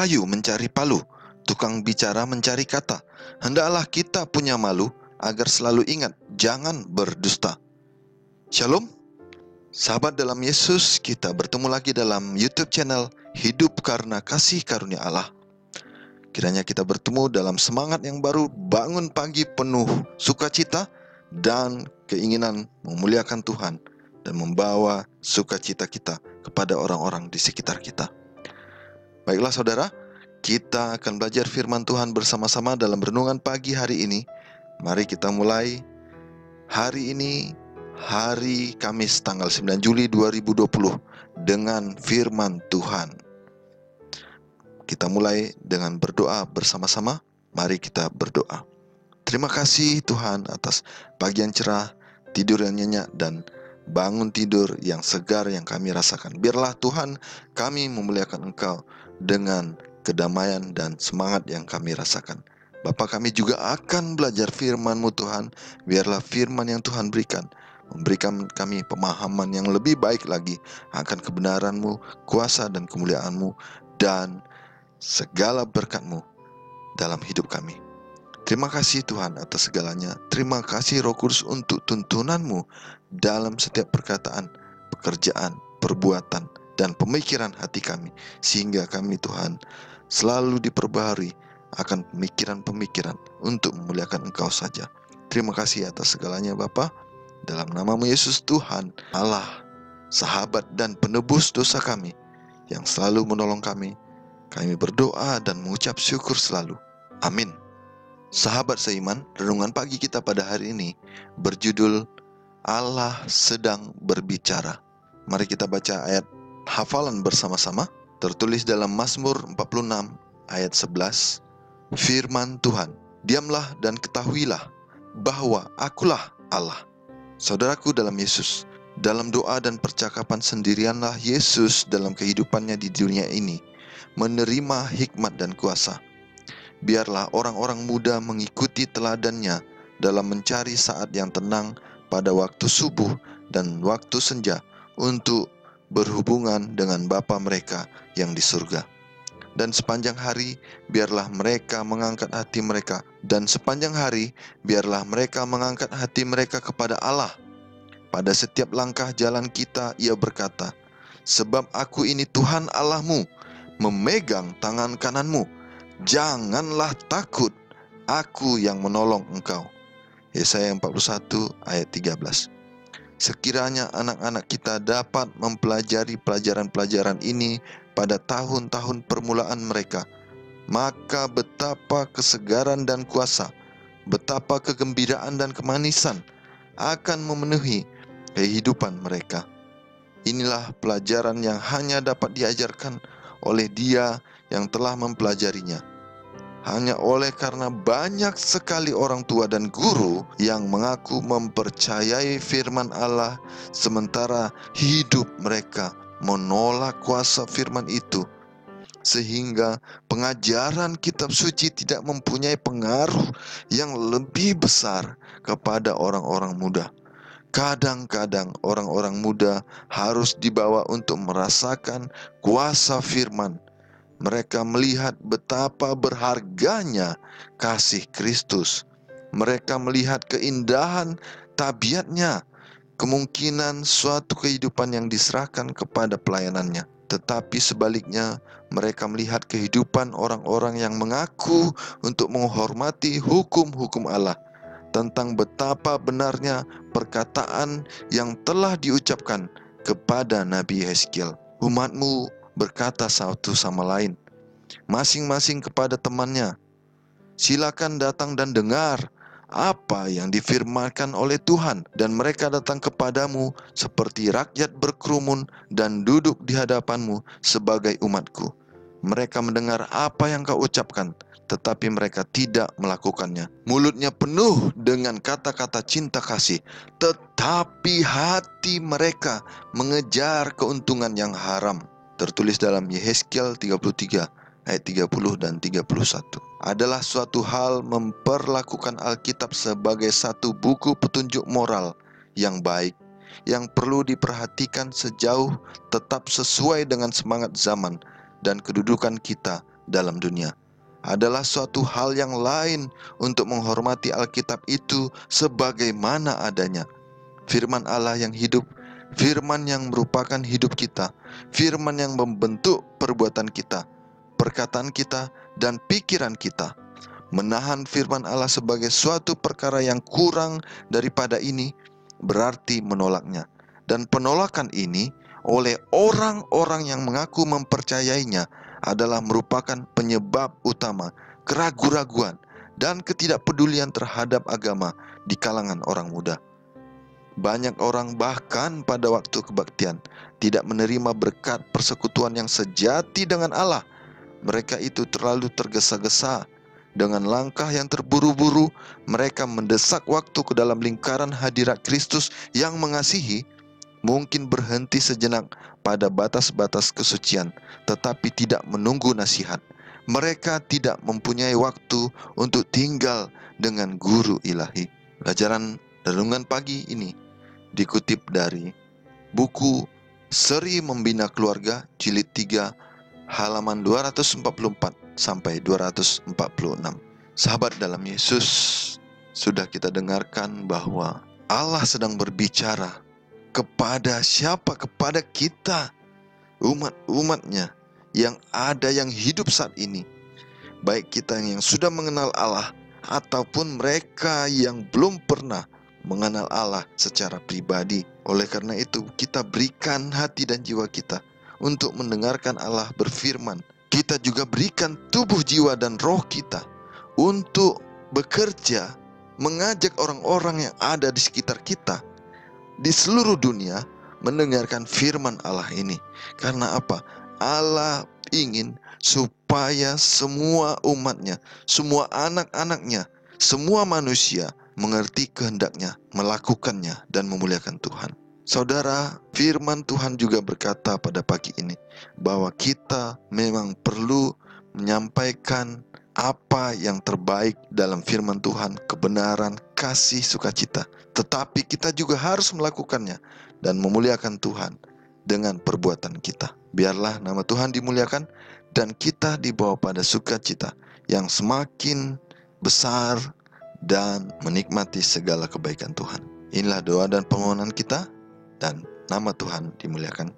kayu mencari palu, tukang bicara mencari kata. Hendaklah kita punya malu, agar selalu ingat, jangan berdusta. Shalom, sahabat dalam Yesus, kita bertemu lagi dalam YouTube channel Hidup Karena Kasih Karunia Allah. Kiranya kita bertemu dalam semangat yang baru, bangun pagi penuh sukacita dan keinginan memuliakan Tuhan dan membawa sukacita kita kepada orang-orang di sekitar kita. Baiklah saudara, kita akan belajar firman Tuhan bersama-sama dalam renungan pagi hari ini. Mari kita mulai hari ini, hari Kamis tanggal 9 Juli 2020 dengan firman Tuhan. Kita mulai dengan berdoa bersama-sama. Mari kita berdoa. Terima kasih Tuhan atas pagi yang cerah, tidur yang nyenyak, dan bangun tidur yang segar yang kami rasakan. Biarlah Tuhan kami memuliakan Engkau dengan kedamaian dan semangat yang kami rasakan. Bapa, kami juga akan belajar firman-Mu Tuhan. Biarlah firman yang Tuhan berikan memberikan kami pemahaman yang lebih baik lagi akan kebenaran-Mu, kuasa dan kemuliaan-Mu, dan segala berkat-Mu dalam hidup kami. Terima kasih Tuhan atas segalanya. Terima kasih Roh Kudus untuk tuntunan-Mu dalam setiap perkataan, pekerjaan, perbuatan, dan pemikiran hati kami. Sehingga kami Tuhan selalu diperbaharui akan pemikiran-pemikiran untuk memuliakan Engkau saja. Terima kasih atas segalanya Bapa. Dalam nama-Mu Yesus Tuhan Allah, sahabat dan penebus dosa kami, yang selalu menolong kami berdoa dan mengucap syukur selalu. Amin. Sahabat seiman, renungan pagi kita pada hari ini berjudul Allah sedang berbicara. Mari kita baca ayat hafalan bersama-sama, tertulis dalam Mazmur 46 ayat 11. Firman Tuhan, diamlah dan ketahuilah bahwa akulah Allah. Saudaraku dalam Yesus, dalam doa dan percakapan sendirianlah Yesus dalam kehidupannya di dunia ini menerima hikmat dan kuasa. Biarlah orang-orang muda mengikuti teladannya dalam mencari saat yang tenang pada waktu subuh dan waktu senja untuk berhubungan dengan Bapa mereka yang di surga. Dan sepanjang hari biarlah mereka mengangkat hati mereka kepada Allah. Pada setiap langkah jalan kita ia berkata, sebab aku ini Tuhan Allahmu, memegang tangan kananmu. Janganlah takut, aku yang menolong engkau. Yesaya 41 ayat 13. Sekiranya anak-anak kita dapat mempelajari pelajaran-pelajaran ini pada tahun-tahun permulaan mereka, maka betapa kesegaran dan kuasa, betapa kegembiraan dan kemanisan akan memenuhi kehidupan mereka. Inilah pelajaran yang hanya dapat diajarkan oleh Dia yang telah mempelajarinya. Hanya oleh karena banyak sekali orang tua dan guru yang mengaku mempercayai firman Allah, sementara hidup mereka menolak kuasa firman itu, sehingga pengajaran kitab suci tidak mempunyai pengaruh yang lebih besar kepada orang-orang muda. Kadang-kadang orang-orang muda harus dibawa untuk merasakan kuasa firman. Mereka melihat betapa berharganya kasih Kristus. Mereka melihat keindahan tabiatnya, kemungkinan suatu kehidupan yang diserahkan kepada pelayanannya. Tetapi sebaliknya, mereka melihat kehidupan orang-orang yang mengaku untuk menghormati hukum-hukum Allah, tentang betapa benarnya perkataan yang telah diucapkan kepada Nabi Yeskiel. Umatmu berkata satu sama lain, masing-masing kepada temannya, silakan datang dan dengar apa yang difirmankan oleh Tuhan. Dan mereka datang kepadamu seperti rakyat berkerumun dan duduk di hadapanmu sebagai umatku. Mereka mendengar apa yang kau ucapkan, tetapi mereka tidak melakukannya. Mulutnya penuh dengan kata-kata cinta kasih, tetapi hati mereka mengejar keuntungan yang haram. Tertulis dalam Yehezkiel 33 ayat 30 dan 31. Adalah suatu hal memperlakukan Alkitab sebagai satu buku petunjuk moral yang baik, yang perlu diperhatikan sejauh tetap sesuai dengan semangat zaman dan kedudukan kita dalam dunia. Adalah suatu hal yang lain untuk menghormati Alkitab itu sebagaimana adanya. Firman Allah yang hidup, firman yang merupakan hidup kita, firman yang membentuk perbuatan kita, perkataan kita, dan pikiran kita. Menahan firman Allah sebagai suatu perkara yang kurang daripada ini berarti menolaknya. Dan penolakan ini oleh orang-orang yang mengaku mempercayainya adalah merupakan penyebab utama keraguan-raguan dan ketidakpedulian terhadap agama di kalangan orang muda. Banyak orang bahkan pada waktu kebaktian tidak menerima berkat persekutuan yang sejati dengan Allah. Mereka itu terlalu tergesa-gesa. Dengan langkah yang terburu-buru, mereka mendesak waktu ke dalam lingkaran hadirat Kristus yang mengasihi, mungkin berhenti sejenak pada batas-batas kesucian, tetapi tidak menunggu nasihat. Mereka tidak mempunyai waktu untuk tinggal dengan guru ilahi. Pelajaran renungan pagi ini dikutip dari buku Seri Membina Keluarga jilid 3 halaman 244 sampai 246. Sahabat dalam Yesus, sudah kita dengarkan bahwa Allah sedang berbicara kepada siapa? Kepada kita, umat-umatnya yang ada, yang hidup saat ini. Baik kita yang sudah mengenal Allah ataupun mereka yang belum pernah mengenal Allah secara pribadi. Oleh karena itu, kita berikan hati dan jiwa kita untuk mendengarkan Allah berfirman. Kita juga berikan tubuh, jiwa, dan roh kita untuk bekerja, mengajak orang-orang yang ada di sekitar kita di seluruh dunia mendengarkan firman Allah ini. Karena apa? Allah ingin supaya semua umatnya, semua anak-anaknya, semua manusia mengerti kehendaknya, melakukannya, dan memuliakan Tuhan. Saudara, firman Tuhan juga berkata pada pagi ini bahwa kita memang perlu menyampaikan apa yang terbaik dalam firman Tuhan, kebenaran, kasih, sukacita. Tetapi kita juga harus melakukannya dan memuliakan Tuhan dengan perbuatan kita. Biarlah nama Tuhan dimuliakan dan kita dibawa pada sukacita yang semakin besar dan menikmati segala kebaikan Tuhan. Inilah doa dan permohonan kita, dan nama Tuhan dimuliakan.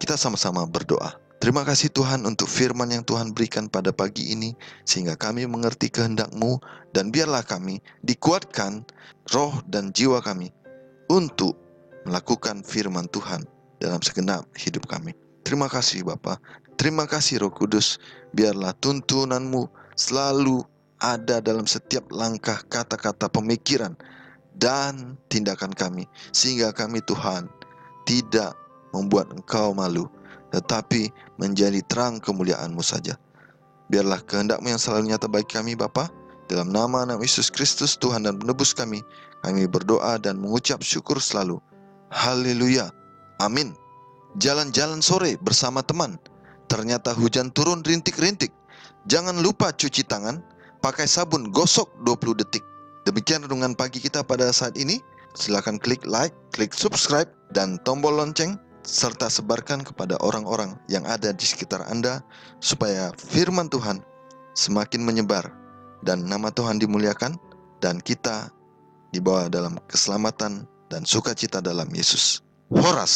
Kita sama-sama berdoa. Terima kasih Tuhan untuk firman yang Tuhan berikan pada pagi ini, sehingga kami mengerti kehendak-Mu, dan biarlah kami dikuatkan roh dan jiwa kami untuk melakukan firman Tuhan dalam segenap hidup kami. Terima kasih Bapa, terima kasih Roh Kudus, biarlah tuntunan-Mu selalu ada dalam setiap langkah, kata-kata, pemikiran, dan tindakan kami, sehingga kami Tuhan tidak membuat Engkau malu, tetapi menjadi terang kemuliaan-Mu saja. Biarlah kehendak-Mu yang selalu nyata bagi kami Bapa. Dalam nama Anak Yesus Kristus, Tuhan dan Penebus kami berdoa dan mengucap syukur selalu. Haleluya, amin. Jalan-jalan sore bersama teman, ternyata hujan turun rintik-rintik. Jangan lupa cuci tangan, pakai sabun, gosok 20 detik. Demikian renungan pagi kita pada saat ini. Silakan klik like, klik subscribe, dan tombol lonceng, serta sebarkan kepada orang-orang yang ada di sekitar Anda, supaya firman Tuhan semakin menyebar dan nama Tuhan dimuliakan, dan kita dibawa dalam keselamatan dan sukacita dalam Yesus. Horas.